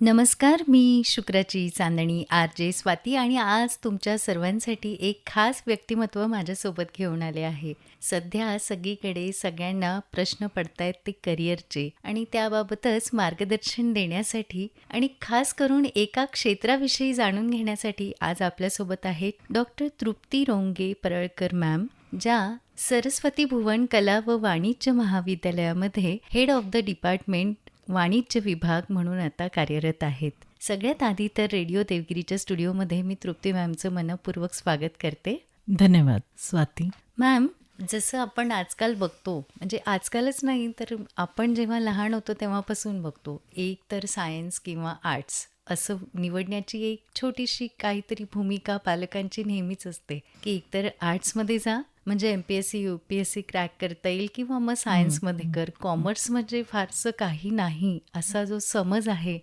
नमस्कार, मी शुक्राची चांदणी आर.जे. स्वाती आणि आज तुमच्या सर्वांसाठी एक खास व्यक्तिमत्व माझ्यासोबत घेऊन आले आहे. सध्या सगळीकडे सगळ्यांना प्रश्न पडतायत ते करिअरचे आणि त्याबाबतच मार्गदर्शन देण्यासाठी आणि खास करून एका क्षेत्राविषयी जाणून घेण्यासाठी आज आपल्यासोबत आहेत डॉक्टर तृप्ती रोंगे परळकर मॅम, ज्या सरस्वती भुवन कला व वाणिज्य महाविद्यालयामध्ये हेड ऑफ द डिपार्टमेंट वाणिज्य विभाग म्हणून आता कार्यरत आहेत. सगळ्यात आधी तर रेडिओ देवगिरीच्या स्टुडिओमध्ये मी तृप्ती मॅमचं मनपूर्वक स्वागत करते. धन्यवाद स्वाती. मॅम, जसं आपण आजकाल बघतो, म्हणजे आजकालच नाही तर आपण जेव्हा लहान होतो तेव्हापासून बघतो, एक तर सायन्स किंवा आर्ट्स असं निवडण्याची एक छोटीशी काहीतरी भूमिका पालकांची नेहमीच असते की एकतर आर्ट्समध्ये जा म्हणजे MPSC UPSC क्रॅक करता येईल किंवा मग सायन्समध्ये कर. कॉमर्स म्हणजे फारसं काही नाही असा जो समज आहे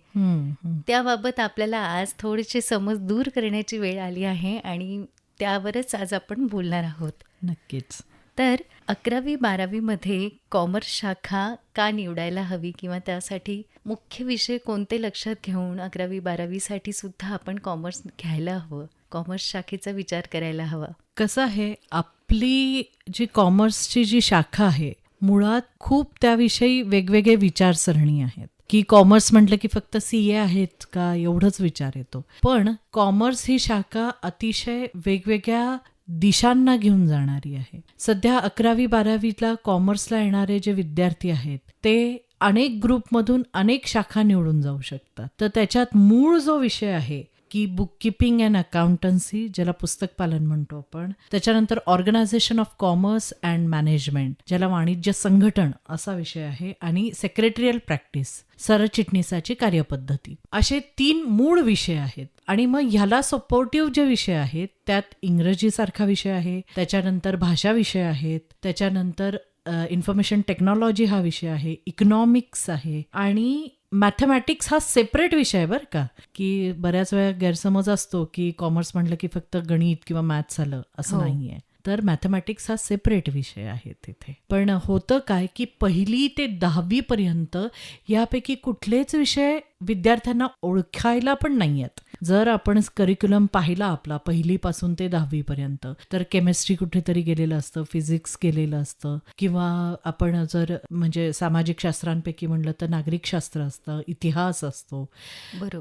त्याबाबत आपल्याला आज थोडेसे समज दूर करण्याची वेळ आली आहे आणि त्यावरच आज आपण बोलणार आहोत. नक्कीच. तर 11वी-12वीमध्ये कॉमर्स शाखा का निवडायला हवी किंवा त्यासाठी मुख्य विषय कोणते लक्षात घेऊन 11वी-12वीसाठी सुद्धा आपण कॉमर्स घ्यायला हवं, कॉमर्स शाखेचा विचार करायला हवा? कसं आहे, आपली जी कॉमर्सची जी शाखा आहे मुळात खूप त्याविषयी वेगवेगळे विचारसरणी आहेत की कॉमर्स म्हटलं की फक्त CA आहेत का एवढंच विचार येतो. पण कॉमर्स ही शाखा अतिशय वेगवेगळ्या दिशांना घेऊन जाणारी आहे. सध्या 11वी-12वीला कॉमर्सला येणारे जे विद्यार्थी आहेत ते अनेक ग्रुपमधून अनेक शाखा निवडून जाऊ शकतात. तर त्याच्यात मूळ जो विषय आहे की बुक किपिंग अँड अकाउंटन्सी, ज्याला पुस्तक पालन म्हणतो आपण, त्याच्यानंतर organisation of commerce and management, ज्याला वाणिज्य संघटन असा विषय आहे, आणि सेक्रेटरियल प्रॅक्टिस, सरचिटणीसाची कार्यपद्धती, असे 3 मूळ विषय आहेत. आणि मग ह्याला सपोर्टिव्ह जे विषय आहेत त्यात इंग्रजीसारखा विषय आहे, त्याच्यानंतर भाषा विषय आहेत, त्याच्यानंतर इन्फॉर्मेशन टेक्नॉलॉजी हा विषय आहे, इकॉनॉमिक्स आहे, आणि मॅथमॅटिक्स हा सेपरेट विषय आहे बरं का. की बऱ्याच वेळा गैरसमज असतो की कॉमर्स म्हटलं की फक्त गणित किंवा मॅथ्स आलं असं नाहीये. तर मॅथमॅटिक्स हा सेपरेट विषय आहे तिथे. पण होतं काय की 1ली ते 10वी पर्यंत यापैकी कुठलेच विषय विद्यार्थ्यांना ओळखायला पण नाही आहेत. जर आपण करिक्युलम पाहिला आपला 1ली पासून ते 10वी पर्यंत, तर केमिस्ट्री कुठेतरी गेलेलं असतं, फिजिक्स गेलेलं असतं, किंवा आपण जर म्हणजे सामाजिक शास्त्रांपैकी म्हणलं तर नागरिक शास्त्र असतं, इतिहास असतो.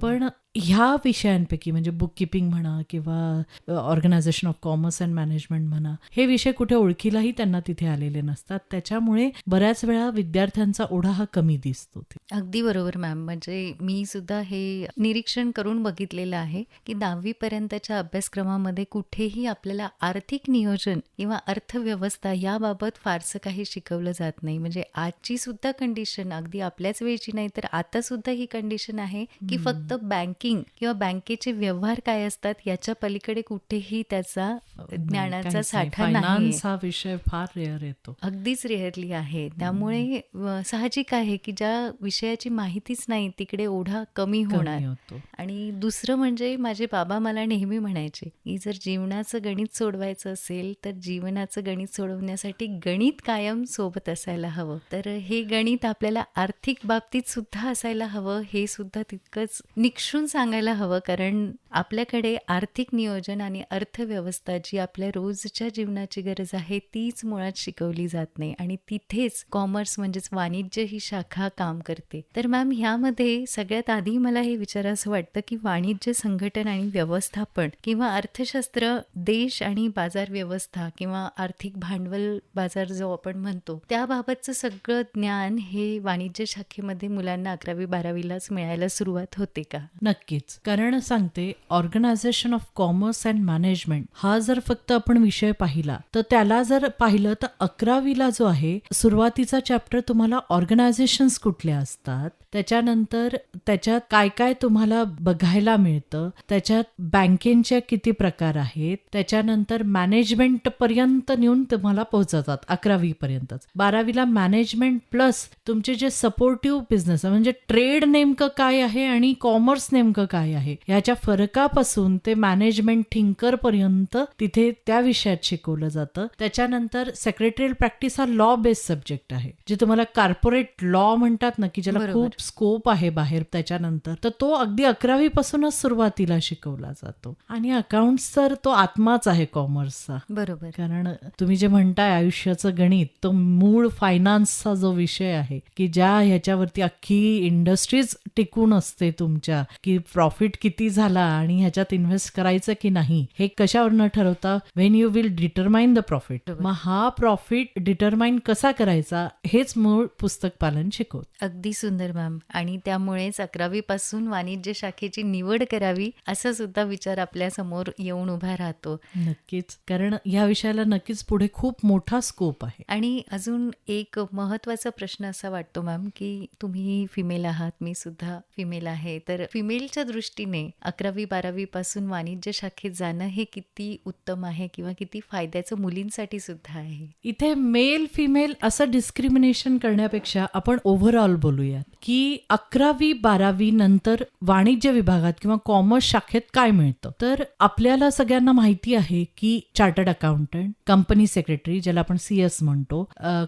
पण ह्या विषयांपैकी म्हणजे बुक किपिंग म्हणा किंवा organisation of commerce and management म्हणा, हे विषय कुठे ओळखीलाही त्यांना तिथे आलेले नसतात. त्याच्यामुळे बऱ्याच वेळा विद्यार्थ्यांचा ओढा हा कमी दिसतो. अगदी बरोबर मॅम. म्हणजे मी सुद्धा हे निरीक्षण करून बघितलेलं आहे की 10वी पर्यंतच्या अभ्यासक्रमामध्ये कुठेही आपल्याला आर्थिक नियोजन किंवा अर्थव्यवस्था याबाबत फारसं काही शिकवलं जात नाही. म्हणजे आजची सुद्धा कंडिशन अगदी आपल्याच वेळची नाही तर आता सुद्धा ही कंडिशन आहे की फक्त बँकिंग किंवा बँकेचे व्यवहार काय असतात याच्या पलीकडे कुठेही त्याचा ज्ञानाचा साठा नाही. फायनान्स हा विषय फार रेअर येतो, अगदीच रेअरली आहे. त्यामुळे साहजिक आहे की ज्या विषयाची माहितीच नाही तिकडे ओढा कमी होणार. आणि दुसरं म्हणजे माझे बाबा मला नेहमी म्हणायचे की जर जीवनाचं गणित सोडवायचं असेल तर जीवनाचं गणित सोडवण्यासाठी गणित कायम सोबत असायला हवं. तर हे गणित आपल्याला आर्थिक बाबतीत सुद्धा असायला हवं, हे सुद्धा तितकंच निक्षून सांगायला हवं. कारण आपल्याकडे आर्थिक नियोजन आणि अर्थव्यवस्था जी आपल्या रोजच्या जीवनाची गरज आहे तीच मुळात शिकवली जात नाही आणि तिथेच कॉमर्स म्हणजेच वाणिज्य ही शाखा काम करते. तर मॅम, ह्यामध्ये सगळ्यात आधी मला हे विचारावंसं वाटतं की वाणिज्य संघटन आणि व्यवस्थापन किंवा अर्थशास्त्र, देश आणि बाजार व्यवस्था किंवा आर्थिक भांडवल बाजार जो आपण म्हणतो त्याबाबतचं सगळं ज्ञान हे वाणिज्य शाखेमध्ये मुलांना 11वी-12वीलाच मिळायला सुरुवात होते का? नक्कीच. कारण सांगते, organisation of commerce and management हा जर फक्त आपण विषय पाहिला तर त्याला जर पाहिलं तर 11वीला जो आहे सुरुवातीचा चॅप्टर तुम्हाला ऑर्गनायझेशन्स कुठले असतात, त्याच्यानंतर त्याच्यात काय काय तुम्हाला बघायला मिळतं, त्याच्यात बँकेचे किती प्रकार आहेत, त्याच्यानंतर मॅनेजमेंट पर्यंत नेऊन तुम्हाला पोहोचवतात 11वी पर्यंतच. 12वीला मॅनेजमेंट प्लस तुमचे जे सपोर्टिव्ह बिझनेस म्हणजे ट्रेड नेमकं काय आहे आणि कॉमर्स नेमकं काय आहे याच्या फरकापासून ते मॅनेजमेंट थिंकर पर्यंत तिथे त्या विषयात शिकवलं जातं. त्याच्यानंतर सेक्रेटरियल प्रॅक्टिस हा लॉ बेस्ड सब्जेक्ट आहे, जे तुम्हाला कॉर्पोरेट लॉ म्हणतात ना, की ज्याला खूप स्कोप आहे बाहेर त्याच्यानंतर, तर तो अगदी 11वी पासूनच सुरुवातीला शिकवला जातो. आणि अकाउंट्स तर तो आत्माच आहे कॉमर्सचा. बरोबर. कारण तुम्ही जे म्हणताय आयुष्याचं गणित, तो मूळ फायनान्सचा जो विषय आहे की ज्या ह्याच्यावरती अख्खी इंडस्ट्रीज टिकून असते तुमच्या, की प्रॉफिट किती झाला आणि ह्याच्यात इन्व्हेस्ट करायचं की नाही हे कशावरनं ठरवता, when you will determine the profit. मग हा प्रॉफिट डिटरमाइन कसा करायचा हेच मूळ पुस्तक पालन शिकवत. अगदी सुंदर मॅम. आणि त्यामुळेच 11वी पासून वाणिज्य शाखेची निवड करावी असा सुद्धा विचार आपल्या समोर येऊन उभा राहतो. नक्कीच, कारण या विषयाला नक्कीच पुढे खूप मोठा स्कोप आहे. आणि अजून एक महत्वाचा प्रश्न असा वाटतो मॅम, की तुम्ही फिमेल आहात, मी सुद्धा फिमेल आहे, तर फिमेलच्या दृष्टीने 11वी-12वी पासून वाणिज्य शाखेत जाणं हे किती उत्तम आहे किंवा किती फायद्याचं मुलींसाठी सुद्धा आहे? इथे मेल फिमेल असं डिस्क्रिमिनेशन करण्यापेक्षा आपण ओव्हरऑल बोलूयात की 11वी-12वी नंतर वाणिज्य विभागात किंवा कॉमर्स शाखेत काय मिळतं. तर आपल्याला सगळ्यांना माहिती आहे की चार्टर्ड अकाउंटंट, कंपनी सेक्रेटरी ज्याला आपण CS म्हणतो,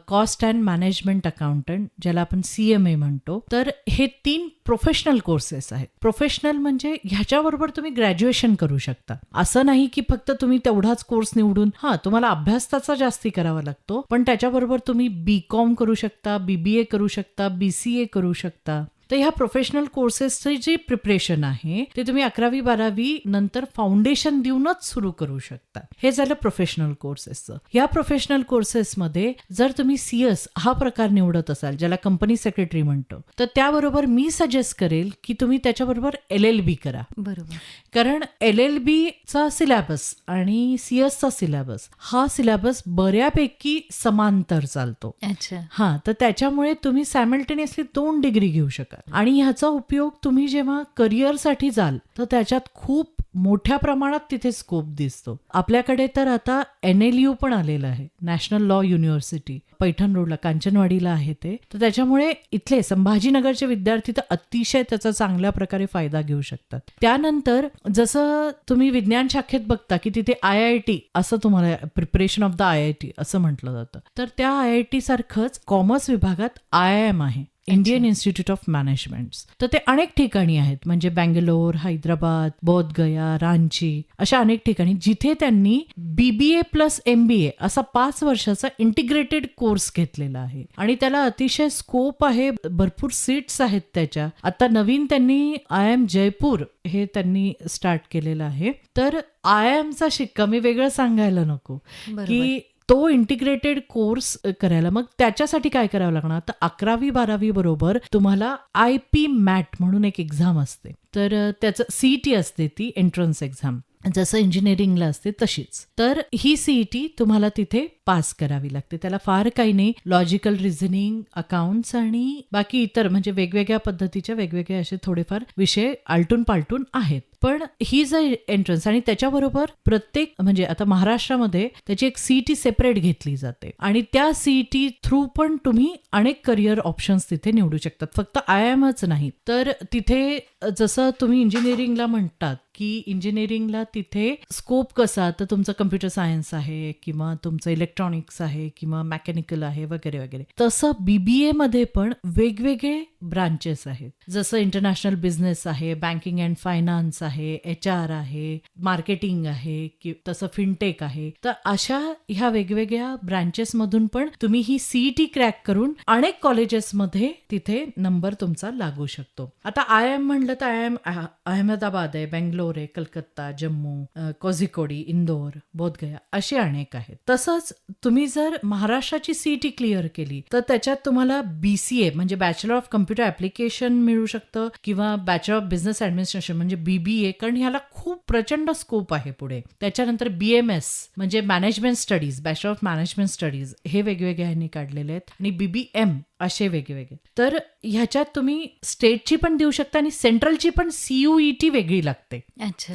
कॉस्ट अँड मॅनेजमेंट अकाउंटंट ज्याला आपण CMA म्हणतो, तर हे 3 प्रोफेशनल कोर्सेस आहेत. प्रोफेशनल म्हणजे ह्याच्याबरोबर तुम्ही ग्रॅज्युएशन करू शकता. असं नाही की फक्त तुम्ही तेवढाच कोर्स निवडून, तुम्हाला अभ्यास त्याचा जास्ती करावा लागतो, पण त्याच्याबरोबर तुम्ही BCom करू शकता, BBA करू शकता, BCA करू शकता. तर ह्या प्रोफेशनल कोर्सेसची जी प्रिपरेशन आहे ते तुम्ही 11वी-12वी नंतर फाउंडेशन देऊनच सुरू करू शकता. हे झालं प्रोफेशनल कोर्सेसचं. या प्रोफेशनल कोर्सेसमध्ये जर तुम्ही CS हा प्रकार निवडत असाल, ज्याला कंपनी सेक्रेटरी म्हणतो, तर त्याबरोबर मी सजेस्ट करेल की तुम्ही त्याच्याबरोबर LLB करा. बरोबर. कारण LLBचा सिलेबस आणि CSचा सिलेबस हा सिलेबस बऱ्यापैकी समांतर चालतो. अच्छा. तर त्याच्यामुळे तुम्ही सायमल्टेनियसली 2 डिग्री घेऊ शकाल. आणि ह्याचा उपयोग तुम्ही जेव्हा करिअरसाठी जाल तर त्याच्यात खूप मोठ्या प्रमाणात तिथे स्कोप दिसतो. आपल्याकडे तर आता NLU पण आलेलं आहे, नॅशनल लॉ युनिव्हर्सिटी, पैठण रोडला, कांचनवाडीला आहे ते. तर त्याच्यामुळे इथले संभाजीनगरचे विद्यार्थी तर अतिशय त्याचा चांगल्या प्रकारे फायदा घेऊ शकतात. त्यानंतर जसं तुम्ही विज्ञान शाखेत बघता की तिथे IIT असं तुम्हाला प्रिपरेशन ऑफ द IIT असं म्हटलं जातं, तर त्या IIT सारखंच कॉमर्स विभागात IIM आहे, इंडियन इन्स्टिट्यूट ऑफ मॅनेजमेंट. तर ते अनेक ठिकाणी आहेत, म्हणजे बँगलोर, हैदराबाद, बोधगया, रांची, अशा अनेक ठिकाणी जिथे त्यांनी BBA प्लस MBA असा 5 वर्षाचा इंटिग्रेटेड कोर्स घेतलेला आहे. आणि त्याला अतिशय स्कोप आहे, भरपूर सीट्स आहेत त्याच्या. आता नवीन त्यांनी IIM जयपूर हे त्यांनी स्टार्ट केलेलं आहे. तर IIMचा शिक्का मी वेगळं सांगायला नको की तो इंटिग्रेटेड कोर्स करायला मग त्याच्यासाठी काय करावं लागणार, तर 11वी-12वी बरोबर तुम्हाला IP MAT म्हणून एक एक्झाम असते. तर त्याचं CET असते, ती एंट्रन्स एक्झाम, जसं इंजिनिअरिंगला असते तशीच. तर ही CET तुम्हाला तिथे पास करावी लागते. त्याला फार काही नाही, लॉजिकल रिझनिंग, अकाउंट्स आणि बाकी इतर म्हणजे वेगवेगळ्या पद्धतीच्या वेगवेगळे असे थोडेफार विषय आलटून पालटून आहेत. पण ही जर एंट्रन्स आणि त्याच्याबरोबर प्रत्येक म्हणजे आता महाराष्ट्रामध्ये त्याची एक CET सेपरेट घेतली जाते आणि त्या CET थ्रू पण तुम्ही अनेक करिअर ऑप्शन्स तिथे निवडू शकतात, फक्त IIMच नाही. तर तिथे जसं तुम्ही इंजिनिअरिंगला म्हणतात की इंजिनिअरिंगला तिथे स्कोप कसा, तर तुमचं कम्प्युटर सायन्स आहे किंवा तुमचं इलेक्ट्रॉनिक्स आहे किंवा मेकॅनिकल आहे वगैरे वगैरे, तसं BBA मध्ये पण वेगवेगळे ब्रांचेस आहेत. जसं इंटरनॅशनल बिझनेस आहे, बँकिंग अँड फायनान्स आहे, HR आहे, मार्केटिंग आहे, तसं फिनटेक आहे. तर अशा ह्या वेगवेगळ्या ब्रांचेस मधून पण तुम्ही ही CET क्रॅक करून अनेक कॉलेजेसमध्ये तिथे नंबर तुमचा लागू शकतो. आता IIM म्हणलं तर IIM अहमदाबाद आहे, बेंगलोर आहे, कलकत्ता, जम्मू, कोझिकोडी, इंदोर, बोधगया असे अनेक आहेत. तसंच तुम्ही जर महाराष्ट्राची CET क्लिअर केली तर त्याच्यात तुम्हाला BCA म्हणजे बॅचलर ऑफ कम्प्युटर ऍप्लिकेशन मिळू शकतं किंवा बॅचलर ऑफ बिझनेस ऍडमिनिस्ट्रेशन म्हणजे BBA, कारण ह्याला खूप प्रचंड स्कोप आहे पुढे. त्याच्यानंतर BMS म्हणजे management studies, bachelor of management studies, हे वेगवेगळे ह्यांनी काढलेले आहेत आणि BBM असे वेगवेगळे. तर ह्याच्यात तुम्ही स्टेटची पण देऊ शकता आणि सेंट्रलची पण CUET वेगळी लागते. अच्छा.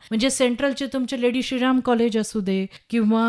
म्हणजे सेंट्रलचे तुमचे लेडी श्रीराम कॉलेज असू दे किंवा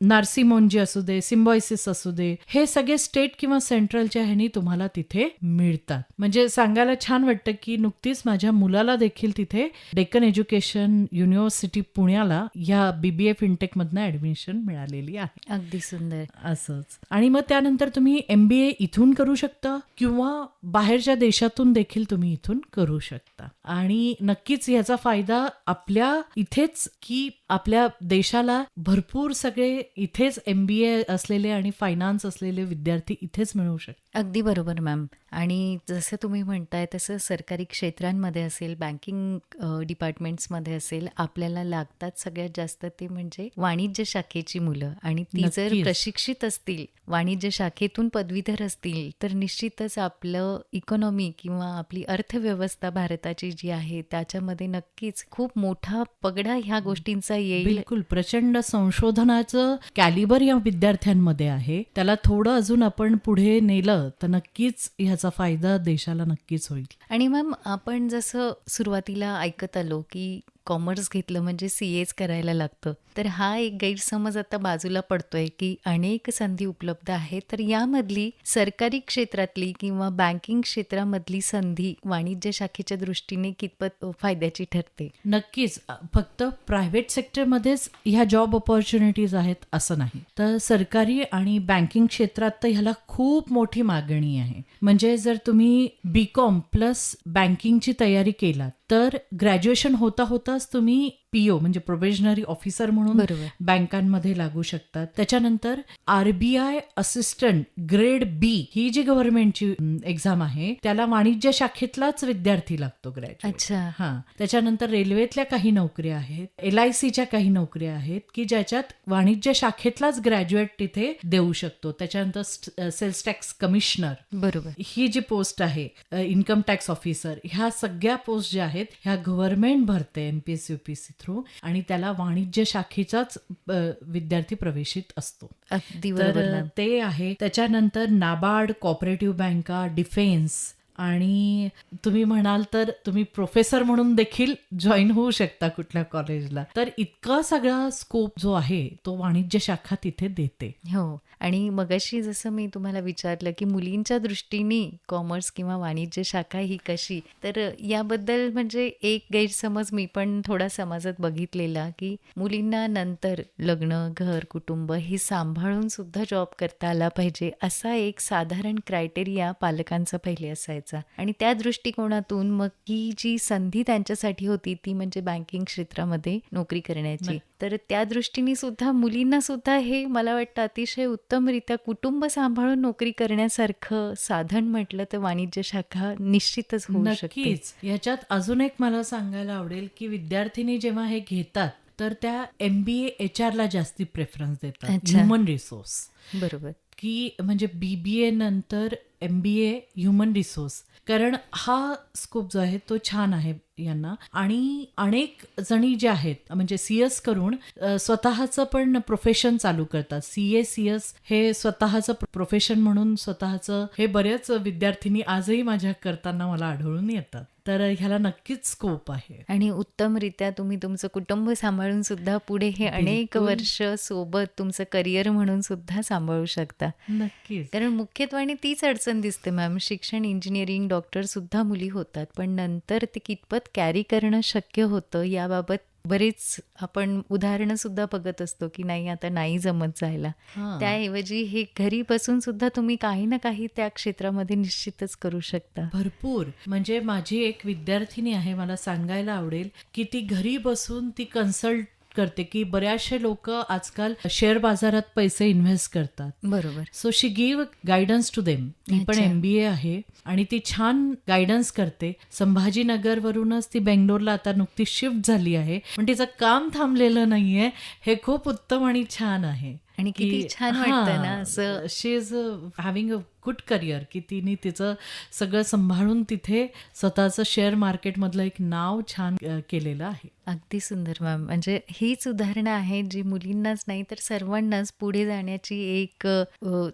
नार्सी मोंजी असू दे, सिम्बॉयसिस असू दे, हे सगळे स्टेट किंवा सेंट्रलच्या ह्यानी तुम्हाला तिथे मिळतात. म्हणजे सांगायला छान वाटतं की नुकतीच माझ्या मुलाला देखील तिथे डेक्कन एज्युकेशन युनिव्हर्सिटी पुण्याला या BBA फिनटेक मधनं ऍडमिशन मिळालेली आहे. अगदी सुंदर. असंच. आणि मग त्यानंतर तुम्ही MBA इथून इथून करू शकता किंवा बाहेरच्या देशातून देखील तुम्ही इथून करू शकता. आणि नक्कीच याचा फायदा आपल्या इथेच की आपल्या देशाला भरपूर सगळे इथेच MBA असलेले आणि फायनान्स असलेले विद्यार्थी इथेच मिळू शकतात. अगदी बरोबर मॅम. आणि जसं तुम्ही म्हणताय तसं सरकारी क्षेत्रांमध्ये असेल, बँकिंग डिपार्टमेंट्समध्ये असेल, आपल्याला लागतात सगळ्यात जास्त ते म्हणजे वाणिज्य शाखेची मुलं. आणि ती जर नक्कीच. प्रशिक्षित असतील, वाणिज्य शाखेतून पदवीधर असतील, तर निश्चितच आपलं इकॉनॉमी किंवा आपली अर्थव्यवस्था भारताची जी आहे त्याच्यामध्ये नक्कीच खूप मोठा पगडा ह्या गोष्टींचा येईल. बिलकुल. प्रचंड संशोधनाचं कॅलिबर या विद्यार्थ्यांमध्ये आहे. त्याला थोडं अजून आपण पुढे नेलं तर नक्कीच ह्याचा फायदा देशाला नक्कीच होईल. आणि मॅम, आपण जसं सुरुवातीला ऐकत आलो की कॉमर्स घेतलं म्हणजे CAच करायला लागतं, तर हा एक गैरसमज आता बाजूला पडतोय की अनेक संधी उपलब्ध आहेत. तर यामधली सरकारी क्षेत्रातली किंवा बँकिंग क्षेत्रामधली संधी वाणिज्य शाखेच्या दृष्टीने कितपत फायद्याची ठरते? नक्कीच. फक्त प्रायव्हेट सेक्टरमध्येच ह्या जॉब ऑपॉर्च्युनिटीज आहेत असं नाही, तर सरकारी आणि बँकिंग क्षेत्रात तर ह्याला खूप मोठी मागणी आहे. म्हणजे जर तुम्ही BCom प्लस बँकिंगची तयारी केलात तर ग्रॅज्युएशन होता होताच तुम्ही PO म्हणजे प्रोबेशनरी ऑफिसर म्हणून बरोबर. बँकांमध्ये लागू शकतात. त्याच्यानंतर RBI असिस्टंट ग्रेड B ही जी गव्हर्नमेंटची एक्झाम आहे त्याला वाणिज्य शाखेतलाच विद्यार्थी लागतो ग्रॅज्युएट. अच्छा. हा. त्याच्यानंतर रेल्वेतल्या काही नोकऱ्या आहेत, LICच्या काही नोकऱ्या आहेत की ज्याच्यात वाणिज्य शाखेतलाच ग्रॅज्युएट तिथे देऊ शकतो. त्याच्यानंतर सेल्स टॅक्स कमिशनर बरोबर. ही जी पोस्ट आहे, इन्कम टॅक्स ऑफिसर, ह्या सगळ्या पोस्ट ज्या आहेत ह्या गव्हर्नमेंट भरते MPSC UPSC थ्रू आणि त्याला वाणिज्य शाखेचाच विद्यार्थी प्रवेशित असतो. अगदी बरोबर तर मॅम. ते आहे. त्याच्यानंतर नाबार्ड, कोऑपरेटिव्ह बँका, डिफेन्स आणि तुम्ही म्हणाल तर तुम्ही प्रोफेसर म्हणून देखील जॉईन होऊ शकता कुठल्या कॉलेजला. तर इतका सगळा स्कोप जो आहे तो वाणिज्य शाखा तिथे देते. हो. आणि मगाशी जसं मी तुम्हाला विचारलं की मुलींच्या दृष्टीने कॉमर्स किंवा वाणिज्य शाखा ही कशी, तर याबद्दल म्हणजे एक गैरसमज मी पण थोडा समाजात बघितलेला की मुलींना नंतर लग्न, घर, कुटुंब हे सांभाळून सुद्धा जॉब करता आला पाहिजे, असा एक साधारण क्रायटेरिया पालकांचा पहिले असायचा. आणि त्या दृष्टिकोनातून मग ही जी संधी त्यांच्यासाठी होती ती म्हणजे बँकिंग क्षेत्रामध्ये नोकरी करण्याची. तर त्या दृष्टीने सुद्धा मुलींना सुद्धा हे मला वाटतं अतिशय उत्तमरित्या कुटुंब सांभाळून नोकरी करण्यासारखं साधन म्हटलं तर वाणिज्य शाखा निश्चितच होऊ शकते. नक्कीच. याच्यात अजून एक मला सांगायला आवडेल की विद्यार्थिनी जेव्हा हे घेतात तर त्या MBA HR ला जास्ती प्रेफरन्स देतात. अच्छा. ह्युमन रिसोर्स बरोबर. की म्हणजे BBA नंतर MBA ह्युमन रिसोर्स, कारण हा स्कोप जो आहे तो छान आहे यांना. आणि अनेक जणी ज्या आहेत म्हणजे CS करून स्वतःचं पण प्रोफेशन चालू करतात. CS हे स्वतःचं प्रोफेशन म्हणून स्वतःचं हे बरेच विद्यार्थिनी आजही माझ्या करताना मला आढळून येतात. तर ह्याला नक्कीच स्कोप आहे. आणि उत्तमरित्या तुम्ही तुमचं कुटुंब सांभाळून सुद्धा पुढे हे अनेक बिलकुल. वर्ष सोबत तुमचं करिअर म्हणून सुद्धा सांभाळू शकता. नक्कीच. कारण मुख्यत्वाने तीच अडचण दिसते मॅम. शिक्षण, इंजिनिअरिंग, डॉक्टर सुद्धा मुली होतात, पण नंतर ते कितपत कॅरी करणं शक्य होतं याबाबत बरेच आपण उदाहरणं सुद्धा बघत असतो की नाही आता नाही जमत जायला. हां. त्याऐवजी हे घरी बसून सुद्धा तुम्ही काही ना काही त्या क्षेत्रामध्ये निश्चितच करू शकता. भरपूर. म्हणजे माझी एक विद्यार्थिनी आहे, मला सांगायला आवडेल की ती घरी बसून ती कन्सल्ट करते की बऱ्याचशे लोक आजकाल शेअर बाजारात पैसे इन्व्हेस्ट करतात. बरोबर. So she give guidance to them. ती पण अच्छा. MBA आहे आणि ती छान गायडन्स करते. संभाजीनगरवरूनच ती बेंगलोरला आता नुकतीच शिफ्ट झाली आहे, पण तिचं काम थांबलेलं नाहीये. हे खूप उत्तम आणि छान आहे. आणि किती छान वाटतं ना असं. She is having a good career की तिने तिचं सगळं सांभाळून तिथे स्वतःचं शेअर मार्केटमधलं एक नाव छान केलेलं आहे. अगदी सुंदर मॅम. म्हणजे हीच उदाहरणं आहेत जी मुलींनाच नाही तर सर्वांनाच पुढे जाण्याची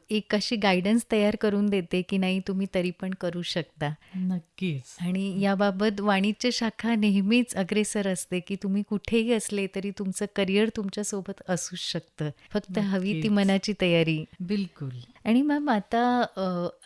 एक अशी गायडन्स तयार करून देते की नाही तुम्ही तरी पण करू शकता. नक्कीच. आणि याबाबत वाणिज्य शाखा नेहमीच अग्रेसर असते की तुम्ही कुठेही असले तरी तुमचं करिअर तुमच्यासोबत असूच शकतं, फक्त हवी ती नक्कीच. मनाची तयारी. बिलकुल. आणि मॅम आता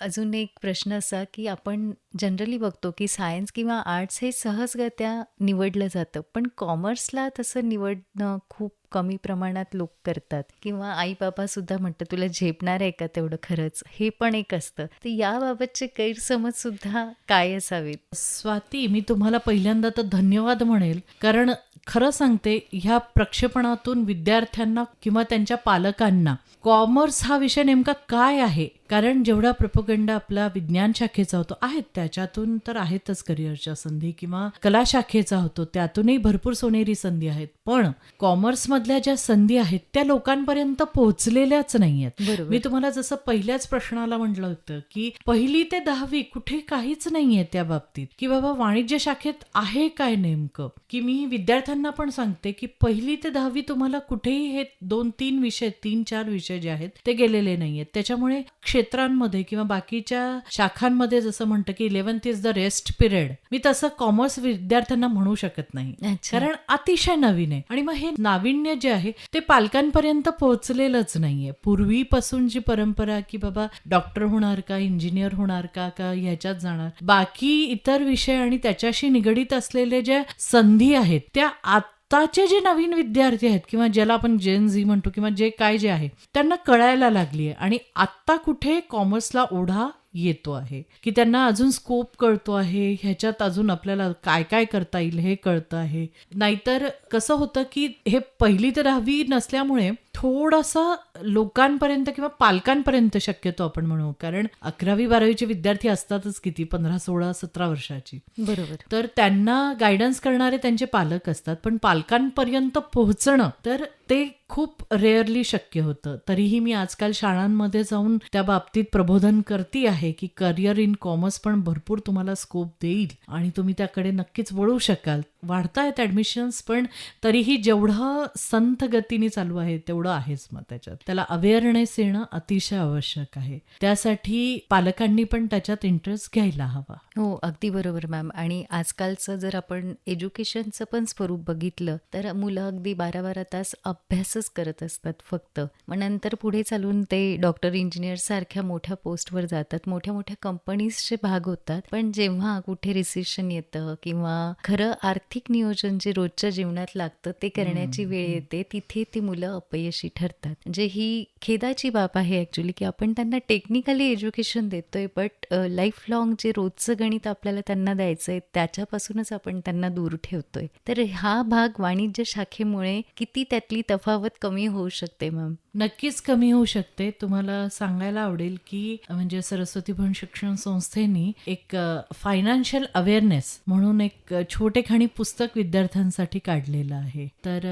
अजून एक प्रश्न असा, की आपण जनरली बघतो, की सायन्स किंवा आर्ट्स हे सहजगत्या निवडलं जातं. पण कॉमर्सला तसं निवडणं खूप कमी प्रमाणात लोक करतात किंवा आई-बाबा सुद्धा म्हणतात, "तुला झेपणार आहे का तेवढं खरंच?" हे पण एक असतं. तर याबाबतचे गैरसमज सुद्धा काय असावेत? स्वाती, मी तुम्हाला पहिल्यांदा तर धन्यवाद म्हणेल, कारण खरं सांगते, ह्या प्रक्षेपणातून विद्यार्थ्यांना किंवा त्यांच्या पालकांना कॉमर्स हा विषय नेमका काय आहे, कारण जेवढा प्रोपगंडा आपला विज्ञान शाखेचा होतो, आहेत त्याच्यातून तर आहेतच करिअरच्या संधी, किंवा कला शाखेचा होतो त्यातूनही भरपूर सोनेरी संधी आहेत, पण कॉमर्समधल्या ज्या संधी आहेत त्या लोकांपर्यंत पोहोचलेल्याच नाही आहेत. बरोबर. मी तुम्हाला जसं पहिल्याच प्रश्नाला म्हटलं होतं की 1ली ते 10वी कुठे काहीच नाहीये त्या बाबतीत, की बाबा वाणिज्य शाखेत आहे काय नेमकं. की मी विद्यार्थ्यांना पण सांगते की 1ली ते 10वी तुम्हाला कुठेही हे 2-3 विषय 3-4 विषय जे आहेत ते गेलेले नाहीयेत. त्याच्यामुळे क्षेत्रांमध्ये किंवा बाकीच्या शाखांमध्ये जसं म्हणतं की 11th is the rest period, मी तसं कॉमर्स विद्यार्थ्यांना म्हणू शकत नाही, अच्छा. कारण अतिशय नवीन आहे. आणि मग हे नाविन्य जे आहे ते पालकांपर्यंत पोहोचलेलंच नाहीये. पूर्वीपासून जी परंपरा की बाबा डॉक्टर होणार का, इंजिनियर होणार का ह्याच्यात जाणार, बाकी इतर विषय आणि त्याच्याशी निगडीत असलेले ज्या संधी आहेत त्या आत्ताचे जे नवीन विद्यार्थी आहेत किंवा ज्याला आपण जेन झी म्हणतो किंवा जे आहे त्यांना कळायला लागली आहे. आणि आत्ता कुठे कॉमर्सला ओढा येतो आहे की त्यांना अजून स्कोप कळतो आहे, ह्याच्यात अजून आपल्याला काय काय करता येईल हे कळतं आहे. नाहीतर कसं होतं की हे 1ली ते 10वी नसल्यामुळे थोडासा लोकांपर्यंत किंवा पालकांपर्यंत शक्यतो आपण म्हणू, कारण 11वी-12वीचे विद्यार्थी असतातच किती 15, 16, 17 वर्षाची, बरोबर. तर त्यांना गायडन्स करणारे त्यांचे पालक असतात, पण पालकांपर्यंत पोहोचणं तर ते खूप रेअरली शक्य होतं. तरीही मी आजकाल शाळांमध्ये जाऊन त्या बाबतीत प्रबोधन करते आहे की करिअर इन कॉमर्स पण भरपूर तुम्हाला स्कोप देईल आणि तुम्ही त्याकडे नक्कीच वळू शकाल. वाढतायत ॲडमिशन्स, पण तरीही जेवढं संथ गतीने चालू आहे तेवढं आहेच. मग त्याला अवेअरनेस येणं अतिशय आवश्यक आहे. त्यासाठी पालकांनी पण त्याच्यात इंटरेस्ट घ्यायला हवा. हो, अगदी बरोबर मॅम. आणि आजकालचं जर आपण एज्युकेशनचं पण स्वरूप बघितलं तर मुलं अगदी 12-12 तास अभ्यासच करत असतात फक्त. मग नंतर पुढे चालून ते डॉक्टर, इंजिनियर सारख्या मोठ्या पोस्टवर जातात, मोठ्या मोठ्या कंपनीजचे भाग होतात. पण जेव्हा कुठे रिसेशन येतं किंवा खरं आर्थिक नियोजन जे रोजच्या जीवनात लागतं ते करण्याची वेळ येते, तिथे ती मुलं अपयशी ठरतात. म्हणजे ही खेदाची बाब आहे ॲक्च्युली, की आपण त्यांना टेक्निकली एज्युकेशन देतोय, बट लाईफ लाँग जे रोजचं गणित आपल्याला त्यांना द्यायचं आहे त्याच्यापासूनच आपण त्यांना दूर ठेवतोय. तर हा भाग वाणिज्य शाखेमुळे किती त्यातली तफावत कमी होऊ शकते मॅम? नक्कीच कमी होऊ शकते. तुम्हाला सांगायला आवडेल की म्हणजे सरस्वती भुवन शिक्षण संस्थेनी एक फायनान्शियल अवेअरनेस म्हणून एक छोटेखानी पुस्तक विद्यार्थ्यांसाठी काढलेलं आहे. तर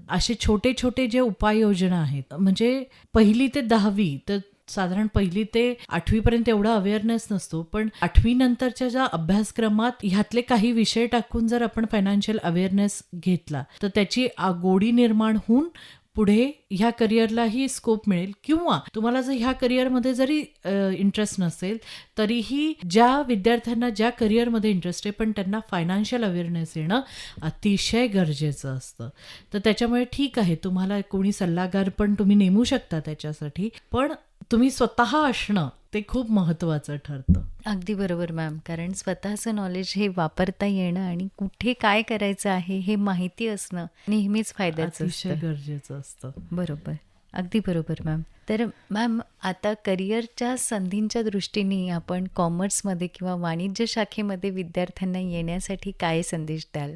असे छोटे छोटे जे उपाययोजना आहेत, म्हणजे 1ली ते 10वी तर साधारण 1ली ते 8वी पर्यंत एवढा अवेअरनेस नसतो, पण 8वी नंतरच्या ज्या अभ्यासक्रमात ह्यातले काही विषय टाकून जर आपण फायनान्शियल अवेअरनेस घेतला तर त्याची गोडी निर्माण होऊन पुढे ह्या करिअरलाही स्कोप मिळेल. किंवा तुम्हाला जर ह्या करिअरमध्ये जरी इंटरेस्ट नसेल तरीही ज्या विद्यार्थ्यांना ज्या करिअरमध्ये इंटरेस्ट आहे पण त्यांना फायनान्शियल अवेअरनेस येणं अतिशय गरजेचं असतं. तर त्याच्यामुळे ठीक आहे, तुम्हाला कोणी सल्लागार पण तुम्ही नेमू शकता त्याच्यासाठी, पण तुम्ही स्वतः असणं ते खूप महत्त्वाचं ठरतं. अगदी बरोबर मॅम. कारण स्वतःचं नॉलेज हे वापरता येणं आणि कुठे काय करायचं आहे हे माहिती असणं नेहमीच फायद्याचं अतिशय असतं. गरजेचं असतं. बरोबर. अगदी बरोबर मॅम. तर मॅम आता करिअरच्या संधींच्या दृष्टीने आपण कॉमर्समध्ये किंवा वाणिज्य शाखेमध्ये विद्यार्थ्यांना येण्यासाठी काय संदेश द्याल?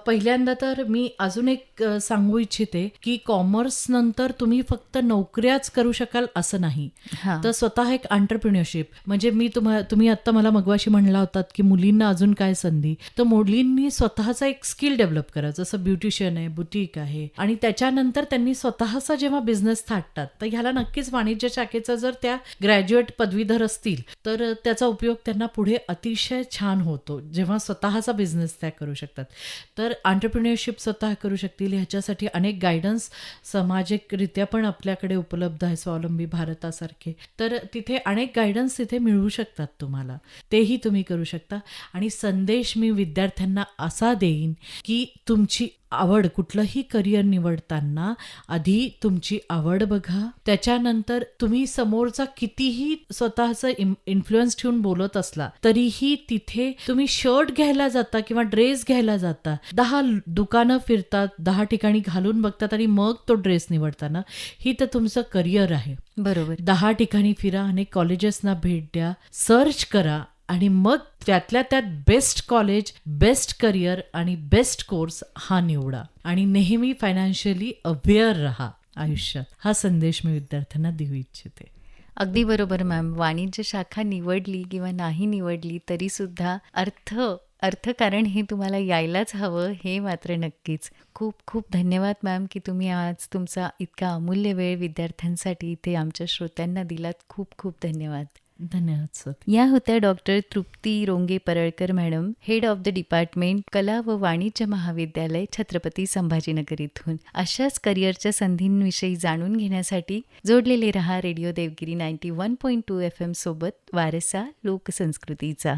पहिल्यांदा तर मी अजून एक सांगू इच्छिते की कॉमर्स नंतर तुम्ही फक्त नोकऱ्याच करू शकाल असं नाही, हां. तर स्वतः एक एंटरप्रेन्योरशिप. म्हणजे तुम्ही आता मला मगाशी म्हणला होतात की मुलींना अजून काय संधी, तर मुलींनी स्वतःचा एक स्किल डेव्हलप करा, जसं ब्युटिशियन आहे, बुटीक आहे, आणि त्याच्यानंतर त्यांनी स्वतःचा जेव्हा बिझनेस थाटतात तर ह्याला नक्कीच वाणिज्य शाखेचा जर त्या ग्रॅज्युएट पदवीधर असतील तर त्याचा उपयोग त्यांना पुढे अतिशय छान होतो, जेव्हा स्वतःचा बिझनेस त्या करू शकतात. तर एंटरप्रेन्योरशिप स्वतः करू शकतील. ह्याच्यासाठी अनेक गायडन्स सामाजिकरित्या पण आपल्याकडे उपलब्ध आहे, स्वावलंबी भारतासारखे. तर तिथे अनेक गायडन्स तिथे मिळू शकतात तुम्हाला, तेही तुम्ही करू शकता. आणि संदेश मी विद्यार्थ्यांना असा देईन की तुमची आवड, कुठलंही करिअर निवडताना आधी तुमची आवड बघा. त्याच्यानंतर तुम्ही समोरचा कितीही स्वतःचा इन्फ्लुएन्स ठेवून बोलत असला तरीही तिथे तुम्ही शर्ट घ्यायला जाता किंवा ड्रेस घ्यायला जाता, 10 दुकानं फिरतात, 10 ठिकाणी घालून बघतात आणि मग तो ड्रेस निवडताना, ही तर तुमचं करिअर आहे. बरोबर. 10 ठिकाणी फिरा, अनेक कॉलेजेसना भेट द्या, सर्च करा आणि मग त्यातल्या त्यात बेस्ट कॉलेज, बेस्ट करिअर आणि बेस्ट कोर्स हा निवडा. आणि नेहमी फायनान्शियली अवेअर राहा आयुष्यात. हा संदेश मी विद्यार्थ्यांना देऊ इच्छिते. अगदी बरोबर मॅम. वाणिज्य शाखा निवडली किंवा नाही निवडली तरी सुद्धा अर्थकारण हे तुम्हाला यायलाच हवं, हे मात्र नक्कीच. खूप खूप धन्यवाद मॅम की तुम्ही आज तुमचा इतका अमूल्य वेळ विद्यार्थ्यांसाठी इथे आमच्या श्रोत्यांना दिलात. खूप खूप धन्यवाद. धन्यवाद सर. या होत्या doctor Trupti Ronge Paralkar madam, head of the department कला व वाणिज्य महाविद्यालय, छत्रपती संभाजीनगर इथून. अशाच करिअरच्या संधींविषयी जाणून घेण्यासाठी जोडलेले रहा रेडिओ देवगिरी 91.2 FM सोबत, वारसा लोकसंस्कृतीचा.